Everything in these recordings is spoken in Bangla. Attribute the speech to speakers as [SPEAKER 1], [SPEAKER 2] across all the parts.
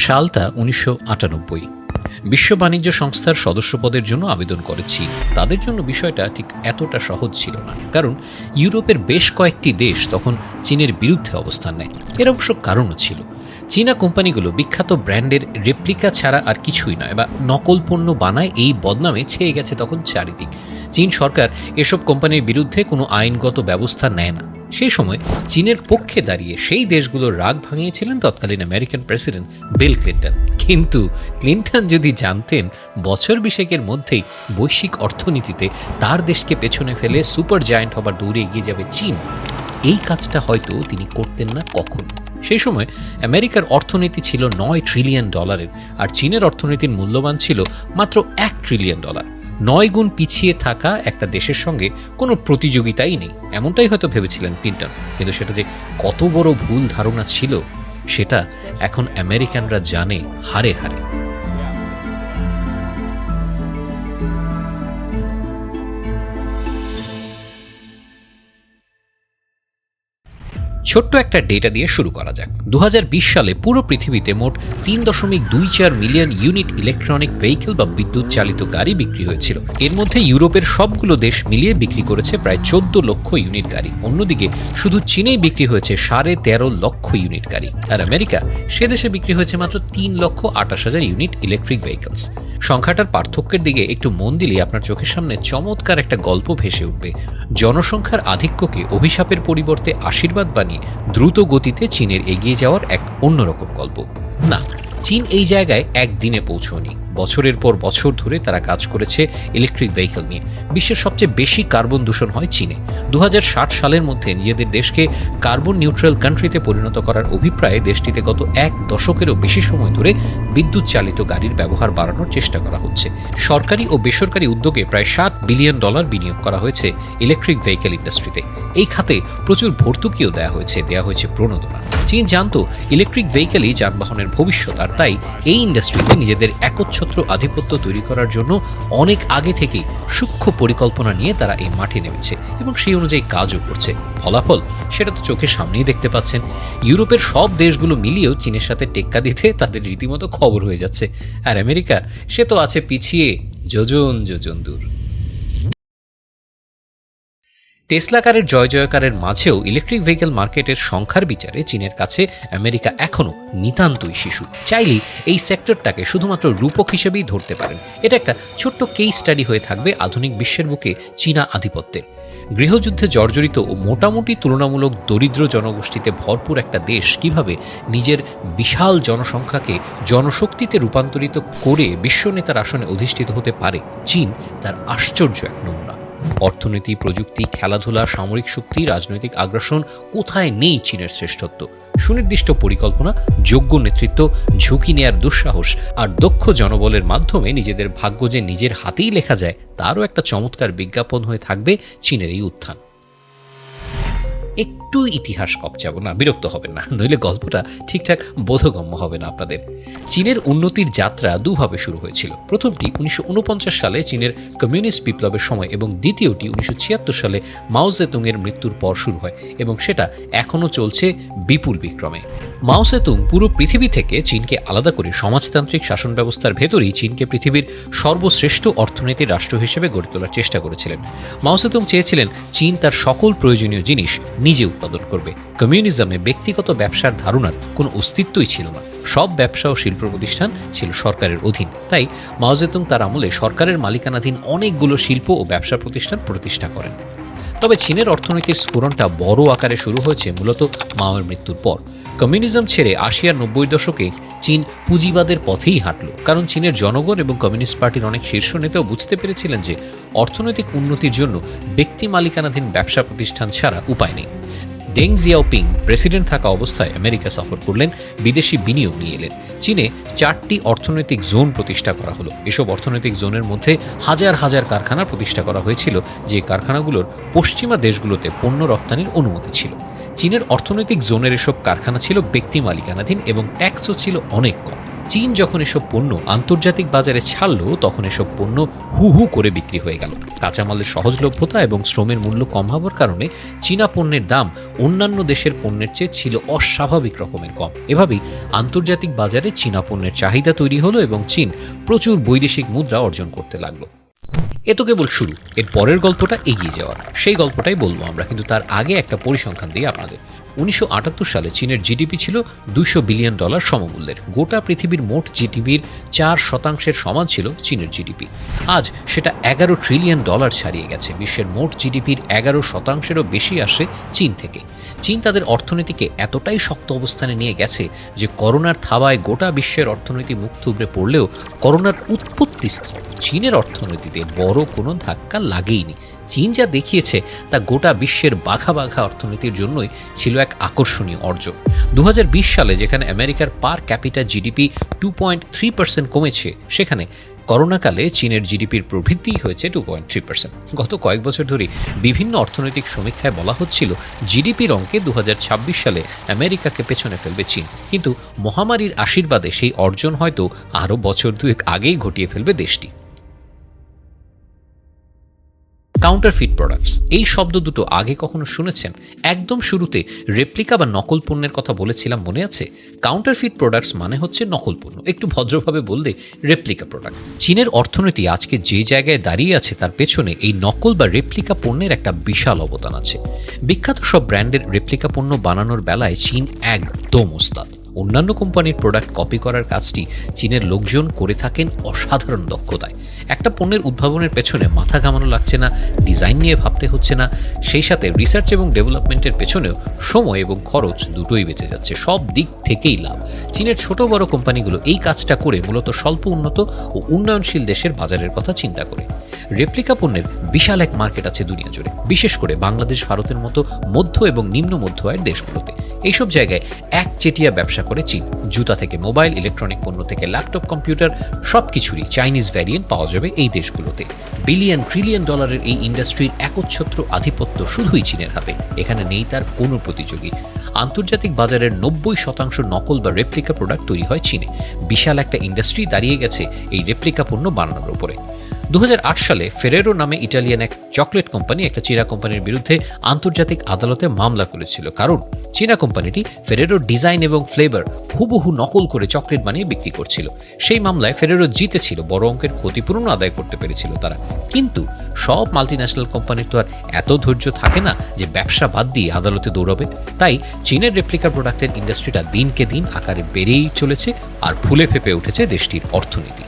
[SPEAKER 1] সালটা 1998। বিশ্ব বাণিজ্য সংস্থার সদস্যপদের জন্য আবেদন করে চীন। তাদের জন্য বিষয়টা ঠিক এতটা সহজ ছিল না, কারণ ইউরোপের বেশ কয়েকটি দেশ তখন চীনের বিরুদ্ধে অবস্থান নেয়। এর অবশ্য কারণও ছিল। চীনা কোম্পানিগুলো বিখ্যাত ব্র্যান্ডের রেপ্লিকা ছাড়া আর কিছুই নয়, বা নকল পণ্য বানায়, এই বদনামে ছেয়ে গেছে তখন চারিদিক। চীন সরকার এসব কোম্পানির বিরুদ্ধে কোনো আইনগত ব্যবস্থা নেয় না। সেই সময় চীনের পক্ষে দাঁড়িয়ে সেই দেশগুলোর রাগ ভাঙিয়েছিলেন তৎকালীন আমেরিকান প্রেসিডেন্ট বিল ক্লিন্টন। কিন্তু ক্লিন্টন যদি জানতেন বছর 20 মধ্যেই বৈশ্বিক অর্থনীতিতে তার দেশকে পেছনে ফেলে সুপার জায়ান্ট হবার দৌড়ে এগিয়ে যাবে চীন, এই কাজটা হয়তো তিনি করতেন না কখনো। সেই সময় আমেরিকার অর্থনীতি ছিল $9 ট্রিলিয়ন, আর চীনের অর্থনীতির মূল্যবান ছিল মাত্র $1 ট্রিলিয়ন। 9 গুণ পিছিয়ে থাকা একটা দেশের সঙ্গে কোনো প্রতিযোগিতাই নেই, এমনটাই হয়তো ভেবেছিলেন ক্লিন্টন। কিন্তু সেটা যে কত বড় ভুল ধারণা ছিল, সেটা এখন আমেরিকানরা জানে হারে হারে। ছোট্ট একটা ডেটা দিয়ে শুরু করা যাক। 2020 সালে পুরো পৃথিবীতে মোট 3.24 মিলিয়ন ইউনিট ইলেকট্রনিক ভেহিকেল বা বিদ্যুৎ চালিত গাড়ি বিক্রি হয়েছিল। এর মধ্যে ইউরোপের সবগুলো দেশ মিলিয়ে বিক্রি করেছে প্রায় 14 লক্ষ ইউনিট গাড়ি। অন্যদিকে শুধু চীনেই বিক্রি হয়েছে 13.5 লক্ষ ইউনিট গাড়ি, আর আমেরিকা সে দেশে বিক্রি হয়েছে মাত্র 3,28,000 ইউনিট ইলেকট্রিক ভেহিকেলস। সংখ্যাটার পার্থক্যের দিকে একটু মন দিলে আপনার চোখের সামনে চমৎকার একটা গল্প ভেসে উঠবে। জনসংখ্যার আধিক্যকে অভিশাপের পরিবর্তে আশীর্বাদ বানিয়ে দ্রুত গতিতে চীনের এগিয়ে যাওয়ার এক অন্যরকম গল্প। না, চীন এই জায়গায় একদিনে পৌঁছয়নি। বছরের পর বছর ধরে তারা কাজ করেছে ইলেকট্রিক ভেহিকেল নিয়ে। বিশ্বের সবচেয়ে বেশি কার্বন দূষণ হয় চীনে। 2060 সালের মধ্যে নিজেদের দেশকে কার্বন নিউট্রাল কান্ট্রিতে পরিণত করার অভিপ্রায়ে দেশটিতে গত 1 দশকেরও বেশি সময় ধরে বিদ্যুৎ চালিত গাড়ির ব্যবহার বাড়ানোর চেষ্টা করা হচ্ছে। সরকারি ও বেসরকারি উদ্যোগে প্রায় $7 বিলিয়ন বিনিয়োগ করা হয়েছে ইলেকট্রিক ভেহিকেল ইন্ডাস্ট্রিতে। এই খাতে প্রচুর ভর্তুকিও দেওয়া হয়েছে প্রণোদনা। চীন জানতো ইলেকট্রিক ভেহিকেলই যানবাহনের ভবিষ্যৎ, আর তাই এই ইন্ডাস্ট্রিতে নিজেদের একচ্ছত্র আধিপত্য তৈরি করার জন্য অনেক আগে থেকেই সূক্ষ্ম পরিকল্পনা নিয়ে তারা এই মাঠে নেমেছে এবং সেই অনুযায়ী কাজও করছে। ফলাফল সেটা তো চোখের সামনেই দেখতে পাচ্ছেন। ইউরোপের সব দেশগুলো মিলিয়েও চীনের সাথে টেক্কা দিতে তাদের রীতিমতো খবর হয়ে যাচ্ছে, আর আমেরিকা সে তো আছে পিছিয়ে যোজন যোজন দূর। টেসলা কারের জয় জয়কারের মাঝেও ইলেকট্রিক ভেহিকেল মার্কেটের সংখ্যার বিচারে চীনের কাছে আমেরিকা এখনও নিতান্তই শিশু। চাইলেই এই সেক্টরটাকে শুধুমাত্র রূপক হিসেবেই ধরতে পারেন। এটা একটা ছোট্ট কেস স্টাডি হয়ে থাকবে আধুনিক বিশ্বের বুকে চীনা আধিপত্যের। গৃহযুদ্ধে জর্জরিত ও মোটামুটি তুলনামূলক দরিদ্র জনগোষ্ঠীতে ভরপুর একটা দেশ কিভাবে নিজের বিশাল জনসংখ্যাকে জনশক্তিতে রূপান্তরিত করে বিশ্ব নেতার আসনে অধিষ্ঠিত হতে পারে, চীন তার আশ্চর্য এক নমুনা। অর্থনীতি, প্রযুক্তি, খেলাধুলা, সামরিক শক্তি, রাজনৈতিক আগ্রাসন, কোথায় নেই চীনের শ্রেষ্ঠত্ব? সুনির্দিষ্ট পরিকল্পনা, যোগ্য নেতৃত্ব, ঝুঁকি নেয়ার দুঃসাহস আর দক্ষ জনবলের মাধ্যমে নিজেদের ভাগ্য যে নিজের হাতেই লেখা যায়, তারও একটা চমৎকার বিজ্ঞাপন হয়ে থাকবে চীনের এই উত্থান। একটু ইতিহাস কপচাবো না, বিরক্ত হবেন না, নইলে গল্পটা ঠিকঠাক বোধগম্য হবে না আপনাদের। চীনের উন্নতির যাত্রা দুভাবে শুরু হয়েছিল। প্রথমটি 1949 সালে চীনের কমিউনিস্ট বিপ্লবের সময় এবং দ্বিতীয়টি 1976 সালে মাও জেতুং এর মৃত্যুর পর শুরু হয় এবং সেটা এখনও চলছে বিপুল বিক্রমে। মাও জেতুং পুরো পৃথিবী থেকে চীনকে আলাদা করে সমাজতান্ত্রিক শাসন ব্যবস্থার ভেতরেই চীনকে পৃথিবীর সর্বশ্রেষ্ঠ অর্থনীতির রাষ্ট্র হিসেবে গড়ে তোলার চেষ্টা করেছিলেন। মাও জেতুং চেয়েছিলেন চীন তার সকল প্রয়োজনীয় জিনিস নিজে উৎপাদন করবে। কমিউনিজমে ব্যক্তিগত ব্যবসার ধারণার কোনো অস্তিত্বই ছিল না। সব ব্যবসা ও শিল্প প্রতিষ্ঠান ছিল সরকারের অধীন। তাই মাও জেতুং তার আমলে সরকারের মালিকানাধীন অনেকগুলো শিল্প ও ব্যবসা প্রতিষ্ঠান প্রতিষ্ঠা করেন। তবে চীনের অর্থনীতির স্ফুরণটা বড় আকারে শুরু হয়েছে মূলত মাওয়ের মৃত্যুর পর। কমিউনিজম ছেড়ে 80 আর 90 দশকে চীন পুঁজিবাদের পথেই হাঁটল, কারণ চীনের জনগণ এবং কমিউনিস্ট পার্টির অনেক শীর্ষ নেতাও বুঝতে পেরেছিলেন যে অর্থনৈতিক উন্নতির জন্য ব্যক্তি মালিকানাধীন ব্যবসা প্রতিষ্ঠান ছাড়া উপায় নেই। ডেং জিয়াওপিং প্রেসিডেন্ট থাকা অবস্থায় আমেরিকা সফর করলেন, বিদেশি বিনিয়োগ নিয়ে এলেন। চীনে 4টি অর্থনৈতিক জোন প্রতিষ্ঠা করা হলো। এসব অর্থনৈতিক জোনের মধ্যে হাজার হাজার কারখানা প্রতিষ্ঠা করা হয়েছিল, যে কারখানাগুলোর পশ্চিমা দেশগুলোতে পণ্য রফতানির অনুমতি ছিল। চীনের অর্থনৈতিক জোনের এসব কারখানা ছিল ব্যক্তি মালিকানাধীন এবং ট্যাক্সও ছিল অনেক কম। চীন যখন এসব পণ্য আন্তর্জাতিক বাজারে ছাড়ল তখন এসব পণ্য হু হু করে বিক্রি হয়ে গেল। কাঁচামালের সহজলভ্যতা এবং শ্রমের মূল্য কম হওয়ার কারণে চীনা পণ্যের দাম অন্যান্য দেশের পণ্যের চেয়ে ছিল অস্বাভাবিক রকমের কম। এভাবেই আন্তর্জাতিক বাজারে চীনা পণ্যের চাহিদা তৈরি হলো এবং চীন প্রচুর বৈদেশিক মুদ্রা অর্জন করতে লাগলো। এ তো কেবল শুরু, এর পরের গল্পটা এগিয়ে যাওয়ার, সেই গল্পটাই বলবো আমরা। কিন্তু তার আগে একটা পরিসংখ্যান দিই আপনাদের। 1978 সালে চীনের জিডিপি ছিল $200 বিলিয়ন সমমূল্যের। গোটা পৃথিবীর মোট জিডিপির 4% সমান ছিল চীনের জিডিপি। আজ সেটা $11 ট্রিলিয়ন ছাড়িয়ে গেছে। বিশ্বের মোট জিডিপির 11%-এরও বেশি আসে চীন থেকে। চীন তাদের অর্থনীতিকে এতটাই শক্ত অবস্থানে নিয়ে গেছে যে করোনার থাবায় গোটা বিশ্বের অর্থনীতি মুখ থুবড়ে পড়লেও করোনার উৎপত্তিস্থল চীনের অর্থনীতিতে বড় কোনো ধাক্কা লাগেইনি। চীন যা দেখিয়েছে তা গোটা বিশ্বের বাঘা বাঘা অর্থনীতির জন্যই ছিল এক আকর্ষণীয় অর্জন। 2020 সালে যেখানে আমেরিকার পার ক্যাপিটা জিডিপি 2.3% কমেছে, সেখানে করোনাকালে চীনের জিডিপির প্রবৃদ্ধি হয়েছে 2.3%। গত কয়েক বছর ধরে বিভিন্ন অর্থনৈতিক সমীক্ষায় বলা হচ্ছিল জিডিপির অঙ্কে 2026 সালে আমেরিকাকে পেছনে ফেলবে চীন। কিন্তু মহামারীর আশীর্বাদে সেই অর্জন হয়তো আরও বছর দুয়েক আগেই ঘটিয়ে ফেলবে দেশটি। কাউন্টারফিট প্রোডাক্টস, এই শব্দ দুটো আগে কখনো শুনেছেন? একদম শুরুতে রেপ্লিকা বা নকল পণ্যের কথা বলেছিলাম, মনে আছে? কাউন্টারফিট প্রোডাক্টস মানে হচ্ছে নকল পণ্য, একটু ভদ্রভাবে বললে রেপ্লিকা প্রোডাক্ট। চীনের অর্থনীতি আজকে যে জায়গায় দাঁড়িয়ে আছে তার পেছনে এই নকল বা রেপ্লিকা পণ্যের একটা বিশাল অবদান আছে। বিখ্যাত সব ব্র্যান্ডের রেপ্লিকা পণ্য বানানোর বেলায় চীন একদম ওস্তাদ। অন্যান্য কোম্পানির প্রোডাক্ট কপি করার কাজটি চীনের লোকজন করে থাকেন অসাধারণ দক্ষতায়। একটা পণ্যের উদ্ভাবনের পেছনে মাথা ঘামানো লাগছে না, ডিজাইন নিয়ে ভাবতে হচ্ছে না, সেই সাথে রিসার্চ এবং ডেভেলপমেন্টের পেছনেও সময় এবং খরচ দুটোই বেঁচে যাচ্ছে। সব দিক থেকেই লাভ। চীনের ছোট বড় কোম্পানিগুলো এই কাজটা করে মূলত স্বল্প উন্নত ও উন্নয়নশীল দেশের বাজারের কথা চিন্তা করে। রেপ্লিকা পণ্যের বিশাল এক মার্কেট আছে দুনিয়া জুড়ে, বিশেষ করে বাংলাদেশ, ভারতের মতো মধ্য এবং নিম্ন মধ্য আয়ের দেশগুলোতে। এইসব জায়গায় একচেটিয়া ব্যবসা করে চীন। জুতা থেকে মোবাইল, ইলেকট্রনিক পণ্য থেকে ল্যাপটপ, কম্পিউটার, সব কিছুরই চাইনিজ ভ্যারিয়েন্ট পাওয়া যাবে এই দেশগুলোতে। বিলিয়ন ট্রিলিয়ন ডলারের এই ইন্ডাস্ট্রির একচ্ছত্র আধিপত্য শুধুই চীনের হাতে। এখানে নেই তার কোনো প্রতিযোগী। আন্তর্জাতিক বাজারের 90% নকল বা রেপ্লিকা প্রোডাক্ট তৈরি হয় চীনে। বিশাল একটা ইন্ডাস্ট্রি দাঁড়িয়ে গেছে এই রেপ্লিকা পণ্য বানানোর উপরে। 2008 সালে ফেরেরো নামে ইটালিয়ান এক চকলেট কোম্পানি একটা চীনা কোম্পানির বিরুদ্ধে আন্তর্জাতিক আদালতে মামলা করেছিল, কারণ চীনা কোম্পানিটি ফেরেরোর ডিজাইন এবং ফ্লেভার হুবহু নকল করে চকলেট বানিয়ে বিক্রি করছিল। সেই মামলায় ফেরেরো জিতেছিল, বড় অঙ্কের ক্ষতিপূরণ আদায় করতে পেরেছিল তারা। কিন্তু সব মাল্টিন্যাশনাল কোম্পানির তো আর এত ধৈর্য থাকে না যে ব্যবসা বাদ দিয়ে আদালতে দৌড়াবে। তাই চীনের রেপ্লিকা প্রোডাক্টের ইন্ডাস্ট্রিটা দিনকে দিন আকারে বেড়েই চলেছে আর ফুলে ফেপে উঠেছে দেশটির অর্থনীতি।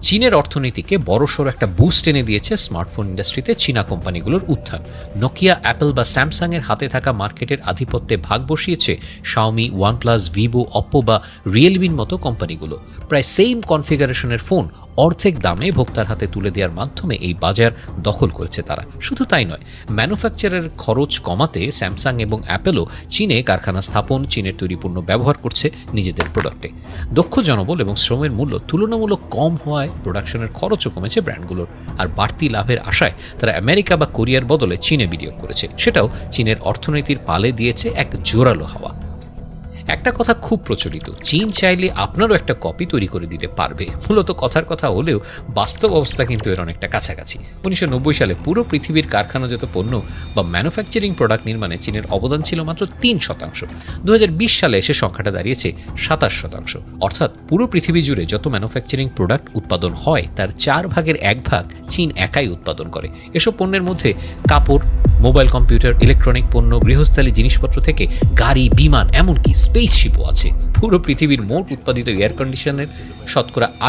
[SPEAKER 1] চীনের অর্থনীতিকে বড়সড় একটা বুস্ট এনে দিয়েছে স্মার্টফোন ইন্ডাস্ট্রিতে চীনা কোম্পানিগুলোর উত্থান। নোকিয়া, অ্যাপল বা স্যামসাংয়ের হাতে থাকা মার্কেটের আধিপত্যে ভাগ বসিয়েছে শাওমি, ওয়ানপ্লাস, ভিভো, অপ্পো বা রিয়েলমির মতো কোম্পানিগুলো। প্রায় সেম কনফিগারেশনের ফোন অর্ধেক দামে ভোক্তার হাতে তুলে দেওয়ার মাধ্যমে এই বাজার দখল করেছে তারা। শুধু তাই নয়, ম্যানুফ্যাকচারের খরচ কমাতে স্যামসাং এবং অ্যাপেলও চীনে কারখানা স্থাপন, চীনের তৈরি পণ্য ব্যবহার করছে নিজেদের প্রোডাক্টে। দক্ষ জনবল এবং শ্রমের মূল্য তুলনামূলক কম হওয়ায় প্রোডাকশনের খরচও কমেছে ব্র্যান্ডগুলোর। আর বাড়তি লাভের আশায় তারা আমেরিকা বা কোরিয়ার বদলে চীনে বিনিয়োগ করেছে। সেটাও চীনের অর্থনীতির পালে দিয়েছে এক জোরালো হাওয়া। একটা কথা খুব প্রচলিত, চীন চাইলে আপনারও একটা কপি তৈরি করে দিতে পারবে। মূলত কথার কথা হলেও বাস্তব অবস্থা কিন্তু এর অনেকটা কাছাকাছি। 1990 সালে পুরো পৃথিবীর কারখানাজাত পণ্য বা ম্যানুফ্যাকচারিং প্রোডাক্ট নির্মাণে চীনের অবদান ছিল মাত্র 3%। 2020 সালে এসে সংখ্যাটা দাঁড়িয়েছে 27%। অর্থাৎ পুরো পৃথিবী জুড়ে যত ম্যানুফ্যাকচারিং প্রোডাক্ট উৎপাদন হয় তার 4 ভাগের 1 ভাগ চীন একাই উৎপাদন করে। এসব পণ্যের মধ্যে কাপড়, মোবাইল, কম্পিউটার, ইলেকট্রনিক পণ্য, গৃহস্থালী জিনিসপত্র থেকে গাড়ি, বিমান, এমনকি স্পেসশিপও আছে। পুরো পৃথিবীর মোট উৎপাদিত এয়ার কন্ডিশনের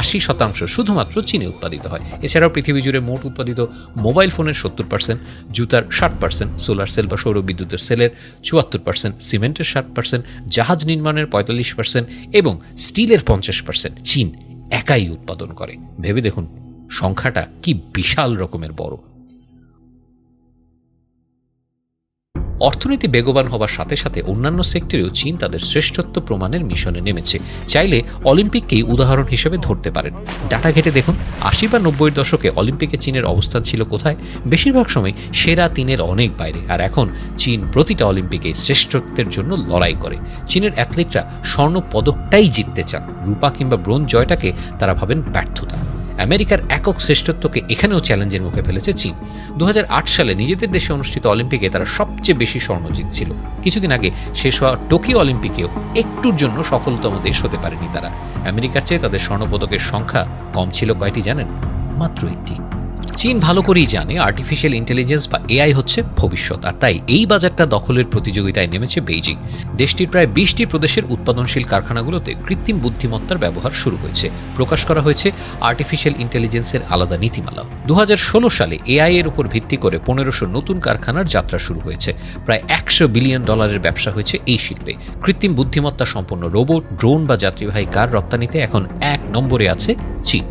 [SPEAKER 1] 80% শুধুমাত্র চীনে উৎপাদিত হয়। এছাড়াও পৃথিবী জুড়ে মোট উৎপাদিত মোবাইল ফোনের 70%, জুতার 60%, সোলার সেল বা সৌর বিদ্যুতের সেলের 74%, সিমেন্টের 60%, জাহাজ নির্মাণের 45% এবং স্টিলের 50% চীন একাই উৎপাদন করে। ভেবে দেখুন সংখ্যাটা কি বিশাল রকমের বড়। অর্থনীতি বেগবান হবার সাথে সাথে অন্যান্য সেক্টরেও চীন তাদের শ্রেষ্ঠত্ব প্রমাণের মিশনে নেমেছে। চাইলে অলিম্পিককেই উদাহরণ হিসেবে ধরতে পারেন। ডাটা ঘেটে দেখুন ৮০ বা ৯০-এর দশকে অলিম্পিকে চীনের অবস্থান ছিল কোথায়? বেশিরভাগ সময় সেরা ৩-এর অনেক বাইরে। আর এখন চীন প্রতিটা অলিম্পিকে শ্রেষ্ঠত্বের জন্য লড়াই করে। চীনের অ্যাথলিটরা স্বর্ণ পদকটাই জিততে চান, রূপা কিংবা ব্রোঞ্জ জয়টাকে তারা ভাবেন ব্যর্থতা। আমেরিকার একক শ্রেষ্ঠত্বকে এখানেও চ্যালেঞ্জের মুখে ফেলেছে চীন। ২০০৮ সালে নিজেদের দেশে অনুষ্ঠিত অলিম্পিকে তারা সবচেয়ে বেশি স্বর্ণ জিতছিল। কিছুদিন আগে শেষ হওয়া টোকিও অলিম্পিকেও একটুর জন্য সফলতম দেশ হতে পারেনি তারা। আমেরিকার চেয়ে তাদের স্বর্ণপদকের সংখ্যা কম ছিল কয়টি জানেন? মাত্র একটি। চীন ভালো করেই জানে আর্টিফিশিয়াল ইন্টেলিজেন্স বা এআই হচ্ছে ভবিষ্যৎ, আর তাই এই বাজারটা দখলের প্রতিযোগিতায় নেমেছে বেইজিং। দেশটির প্রায় ২০টি প্রদেশের উৎপাদনশীল কারখানাগুলোতে কৃত্রিম বুদ্ধিমত্তার ব্যবহার শুরু হয়েছে। প্রকাশ করা হয়েছে আর্টিফিশিয়াল ইন্টেলিজেন্সের আলাদা নীতিমালা। ২০১৬ সালে এআই এর উপর ভিত্তি করে ১৫০০ নতুন কারখানার যাত্রা শুরু হয়েছে। প্রায় $১০০ বিলিয়ন ব্যবসা হয়েছে এই শিল্পে। কৃত্রিম বুদ্ধিমত্তা সম্পন্ন রোবট, ড্রোন বা যাত্রীবাহী কার রপ্তানিতে এখন ১ নম্বরে আছে চীন।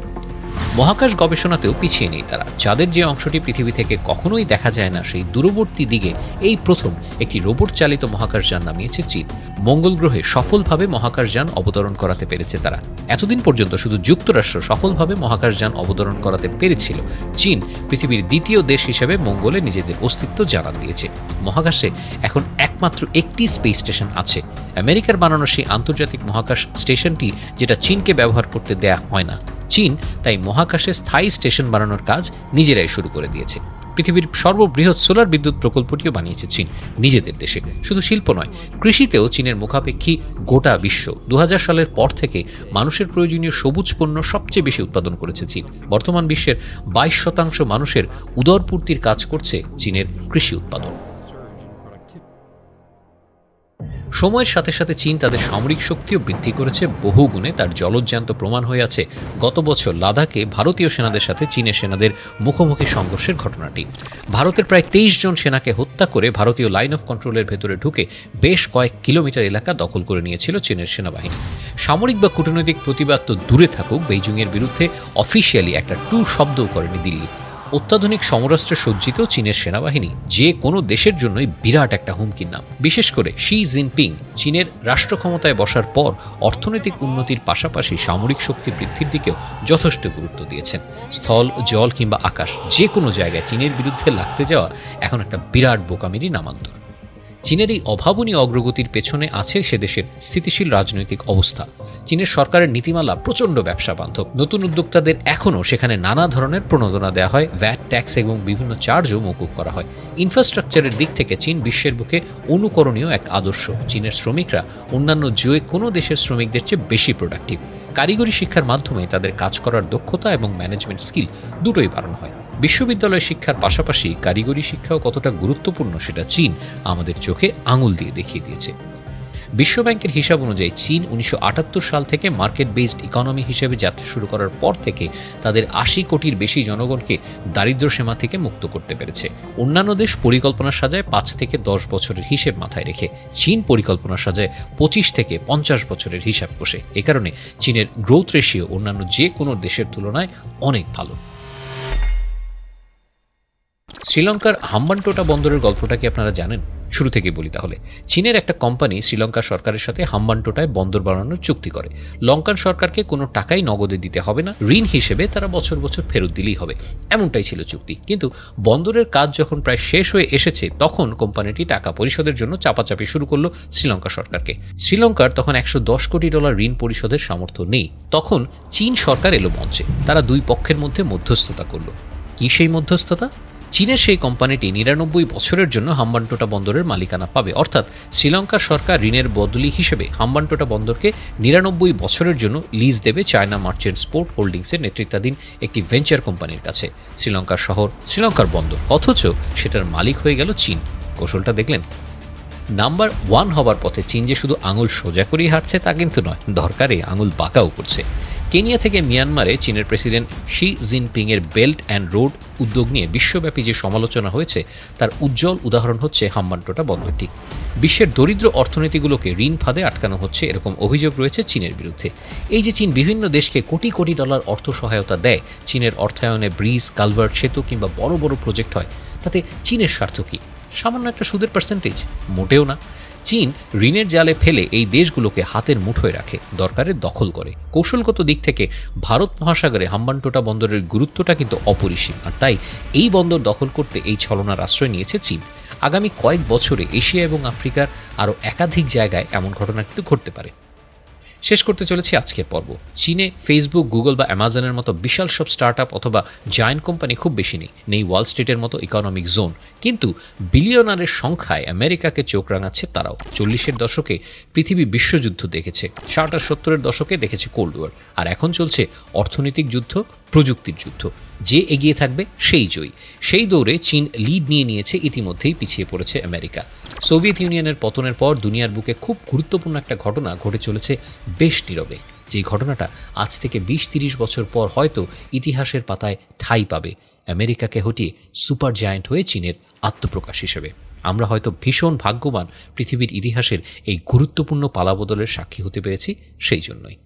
[SPEAKER 1] মহাকাশ গবেষণাতেও পিছিয়ে নেই তারা। যাদের যে অংশটি পৃথিবী থেকে কখনোই দেখা যায় না সেই দূরবর্তী দিকে এই প্রথম একটি রোবট চালিত মহাকাশযান নামিয়েছে চীন। মঙ্গল গ্রহে সফলভাবে মহাকাশযান অবতরণ করাতে পেরেছে তারা। এতদিন পর্যন্ত শুধু যুক্তরাষ্ট্র সফলভাবে মহাকাশযান অবতরণ করাতে পেরেছিল। চীন পৃথিবীর দ্বিতীয় দেশ হিসেবে মঙ্গলে নিজেদের অস্তিত্ব জানান দিয়েছে। মহাকাশে এখন একমাত্র একটি স্পেস স্টেশন আছে, আমেরিকার বানানো সেই আন্তর্জাতিক মহাকাশ স্টেশনটি, যেটা চীনকে ব্যবহার করতে দেয়া হয় না। চীন তাই মহাকাশে স্থায়ী স্টেশন বানানোর কাজ নিজেরাই শুরু করে দিয়েছে। পৃথিবীর সর্ববৃহৎ সোলার বিদ্যুৎ প্রকল্পটিও বানিয়েছে চীন নিজেদের দেশে। শুধু শিল্প নয়, কৃষিতেও চীনের মুখাপেক্ষী গোটা বিশ্ব। ২০০০ সালের পর থেকে মানুষের প্রয়োজনীয় সবুজ পণ্য সবচেয়ে বেশি উৎপাদন করেছে চীন। বর্তমান বিশ্বের ২২% মানুষের উদরপূর্তির কাজ করছে চীনের কৃষি উৎপাদন। সময়ের সাথে সাথে চীন তাদের সামরিক শক্তিও বৃদ্ধি করেছে বহুগুণে। তার জলজ্যান্ত প্রমাণ হয়ে আছে গত বছর লাদাখে ভারতীয় সেনাদের সাথে চীনের সেনাদের মুখোমুখি সংঘর্ষের ঘটনাটি। ভারতের প্রায় ২৩ জন সেনাকে হত্যা করে ভারতীয় লাইন অফ কন্ট্রোলের ভেতরে ঢুকে বেশ কয়েক কিলোমিটার এলাকা দখল করে নিয়েছিল চীনের সেনাবাহিনী। সামরিক বা কূটনৈতিক প্রতিবাদ তো দূরে থাকুক, বেইজিংয়ের বিরুদ্ধে অফিসিয়ালি একটা টু শব্দও করেনি দিল্লি। অত্যাধুনিক সমরাস্ত্রে সজ্জিত চীনের সেনাবাহিনী যে কোনো দেশের জন্যই বিরাট একটা হুমকির নাম। বিশেষ করে শি জিনপিং চীনের রাষ্ট্র ক্ষমতায় বসার পর অর্থনৈতিক উন্নতির পাশাপাশি সামরিক শক্তি বৃদ্ধির দিকেও যথেষ্ট গুরুত্ব দিয়েছেন। স্থল, জল কিংবা আকাশ, যে কোনো জায়গায় চীনের বিরুদ্ধে লাগতে যাওয়া এখন একটা বিরাট বোকামিরই নামান্তর। চীনের এই অভাবনীয় অগ্রগতির পেছনে আছে সে দেশের স্থিতিশীল রাজনৈতিক অবস্থা। চীনের সরকারের নীতিমালা প্রচণ্ড ব্যবসা বান্ধব। নতুন উদ্যোক্তাদের এখনও সেখানে নানা ধরনের প্রণোদনা দেওয়া হয়, ভ্যাট ট্যাক্স এবং বিভিন্ন চার্জও মওকুফ করা হয়। ইনফ্রাস্ট্রাকচারের দিক থেকে চীন বিশ্বের বুকে অনুকরণীয় এক আদর্শ। চীনের শ্রমিকরা অন্যান্য যে কোনো দেশের শ্রমিকদের চেয়ে বেশি প্রোডাক্টিভ। কারিগরি শিক্ষার মাধ্যমে তাদের কাজ করার দক্ষতা এবং ম্যানেজমেন্ট স্কিল দুটোই বাড়ানো হয়। বিশ্ববিদ্যালয় শিক্ষার পাশাপাশি কারিগরি শিক্ষাও কতটা গুরুত্বপূর্ণ সেটা চীন আমাদের চোখে আঙুল দিয়ে দেখিয়ে দিয়েছে। বিশ্বব্যাংকের হিসাব অনুযায়ী চীন ১৯৭৮ সাল থেকে মার্কেট বেসড ইকোনমি হিসেবে যাত্রা শুরু করার পর থেকে তাদের ৮০ কোটির বেশি জনগণকে দারিদ্র্য সীমা থেকে মুক্ত করতে পেরেছে। অন্যান্য দেশ পরিকল্পনা সাজায় ৫ থেকে ১০ বছরের হিসেব মাথায় রেখে, চীন পরিকল্পনা সাজায় ২৫ থেকে ৫০ বছরের হিসাব কষে। এ কারণে চীনের গ্রোথ রেশিও অন্যান্য যে কোনো দেশের তুলনায় অনেক ভালো। শ্রীলঙ্কার হাম্বানটোটা বন্দরের গল্পটা কি আপনারা জানেন? শুরু থেকে বলি তাহলে। চীনের একটা কোম্পানি শ্রীলঙ্কা সরকারের সাথে হাম্বানটোটায় বন্দর বানানোর চুক্তি করে। লঙ্কান সরকারকে কোনো টাকাই নগদে দিতে হবে না, ঋণ হিসেবে তারা বছর বছর ফেরত দিলেই হবে, এমনটাই ছিল চুক্তি। কিন্তু বন্দরের কাজ যখন প্রায় শেষ হয়ে এসেছে তখন কোম্পানিটি টাকা পরিশোধের জন্য চাপাচাপি শুরু করলো শ্রীলঙ্কা সরকারকে। শ্রীলঙ্কার তখন $১১০ কোটি ঋণ পরিশোধের সামর্থ্য নেই। তখন চীন সরকার এলো মঞ্চে। তারা দুই পক্ষের মধ্যে মধ্যস্থতা করলো। কি সেই মধ্যস্থতা? চীনের সেই কোম্পানিটি ৯৯ বছরের জন্য হাম্বানটোটা বন্দরের মালিকানা পাবে, অর্থাৎ শ্রীলঙ্কার সরকার ঋণের বদলি হিসেবে হাম্বানটোটা বন্দরকে ৯৯ বছরের জন্য লিজ দেবে চায়না মার্চেন্টস পোর্ট হোল্ডিংসের নেতৃত্বাধীন একটি ভেঞ্চার কোম্পানির কাছে। শ্রীলঙ্কার শহর, শ্রীলঙ্কার বন্দর, অথচ সেটার মালিক হয়ে গেল চীন। কৌশলটা দেখলেন? নাম্বার 1 হবার পথে চীন যে শুধু আঙুল সোজা করেই হাঁটছে তা কিন্তু নয়, দরকারে আঙুল বাঁকাও করছে। কেনিয়া থেকে মিয়ানমারে চীনের প্রেসিডেন্ট শি জিনপিংয়ের বেল্ট অ্যান্ড রোড উদ্যোগ নিয়ে বিশ্বব্যাপী যে সমালোচনা হয়েছে তার উজ্জ্বল উদাহরণ হচ্ছে হাম্বানটোটা বন্দরটি। বিশ্বের দরিদ্র অর্থনীতিগুলোকে ঋণ ফাঁদে আটকানো হচ্ছে, এরকম অভিযোগ রয়েছে চীনের বিরুদ্ধে। এই যে চীন বিভিন্ন দেশকে কোটি কোটি ডলার অর্থ সহায়তা দেয়, চীনের অর্থায়নে ব্রিজ, কালভার্ট, সেতু কিংবা বড় বড় প্রজেক্ট হয়, তাতে চীনের স্বার্থ কী? সামান্য একটা সুদের পার্সেন্টেজ? মোটেও না। চীন ঋণের জালে ফেলে এই দেশগুলোকে হাতের মুঠোয় রাখে, দরকারে দখল করে। কৌশলগত দিক থেকে ভারত মহাসাগরে হাম্বানটোটা বন্দরের গুরুত্বটা কিন্তু অপরিসীম, আর তাই এই বন্দর দখল করতে এই ছলনার আশ্রয় নিয়েছে চীন। আগামী কয়েক বছরে এশিয়া এবং আফ্রিকার আরও একাধিক জায়গায় এমন ঘটনা কিন্তু ঘটতে পারে। শেষ করতে চলেছি আজকের পর্ব। চীনে ফেসবুক, গুগল বা অ্যামাজনের মতো বিশাল সব স্টার্টআপ অথবা জায়ান্ট কোম্পানি খুব বেশি নেই ওয়াল স্ট্রিটের মতো ইকোনমিক জোন, কিন্তু বিলিয়নারের সংখ্যায় আমেরিকাকে চোখ রাঙাচ্ছে তারাও। 40-এর দশকে পৃথিবী বিশ্বযুদ্ধ দেখেছে, 60 আর 70-এর দশকে দেখেছে কোল্ড ওয়ার, আর এখন চলছে অর্থনৈতিক যুদ্ধ, প্রযুক্তির যুদ্ধ। যে এগিয়ে থাকবে সেই জয়ী। সেই দৌড়ে চীন লিড নিয়ে নিয়েছে, ইতিমধ্যেই পিছিয়ে পড়েছে আমেরিকা। সোভিয়েত ইউনিয়নের পতনের পর দুনিয়ার বুকে খুব গুরুত্বপূর্ণ একটা ঘটনা ঘটে চলেছে বেশ নীরবে, যেই ঘটনাটা আজ থেকে 20-30 বছর পর হয়তো ইতিহাসের পাতায় ঠাঁই পাবে, আমেরিকাকে হটিয়ে সুপার জায়ান্ট হয়ে চীনের আত্মপ্রকাশ হিসেবে। আমরা হয়তো ভীষণ ভাগ্যবান পৃথিবীর ইতিহাসের এই গুরুত্বপূর্ণ পালাবদলের সাক্ষী হতে পেরেছি সেই জন্যই।